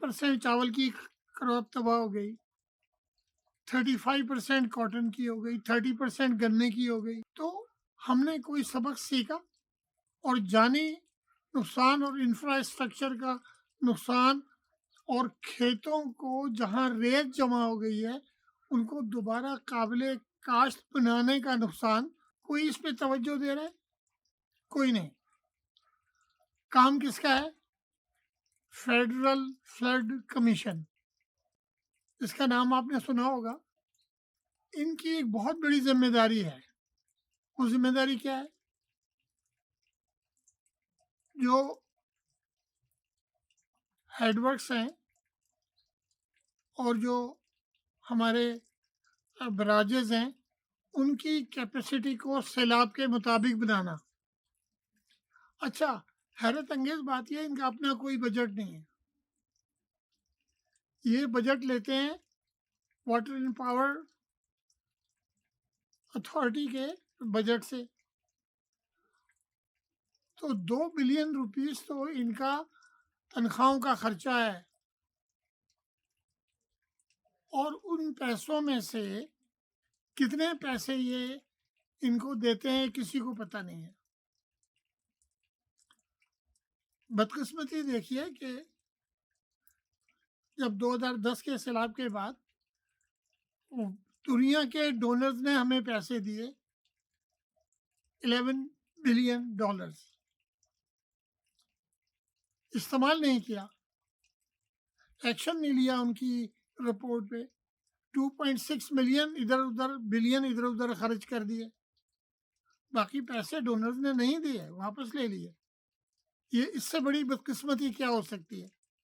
30% चावल की क्रॉप तबाह हो गई, 35% कॉटन की हो गई, 30% गन्ने की हो गई। तो हमने कोई सबक सीखा? और जानी नुकसान और इंफ्रास्ट्रक्चर का नुकसान और खेतों को जहाँ रेत जमा हो गई है उनको दोबारा काबिले काश्त बनाने का नुकसान। कोई इस पे तवज्जो दे रहा है? कोई नहीं। काम किसका है? फेडरल फ्लड कमीशन, इसका नाम आपने सुना होगा। इनकी एक बहुत बड़ी जिम्मेदारी है। वो जिम्मेदारी क्या है? जो हेडवर्क्स हैं और जो हमारे बराजेज हैं उनकी कैपेसिटी को सैलाब के मुताबिक बनाना। अच्छा, हैरत अंगेज बात यह है इनका अपना कोई बजट नहीं है। ये बजट लेते हैं वाटर एंड पावर अथॉरिटी के बजट से। तो 2 बिलियन रुपीस तो इनका तनख्वाहों का खर्चा है, और उन पैसों में से कितने पैसे ये इनको देते हैं किसी को पता नहीं है। बदकिस्मती देखिए कि जब 2010 के सैलाब के बाद दुनिया के डोनर्स ने हमें पैसे दिए $11 बिलियन, इस्तेमाल नहीं किया, एक्शन नहीं लिया उनकी रिपोर्ट पे। 2.6 मिलियन बिलियन इधर उधर खर्च कर दिए, बाकी पैसे डोनर्स ने नहीं दिए, वापस ले लिए। ये इससे बड़ी बदकिस्मती क्या हो सकती है?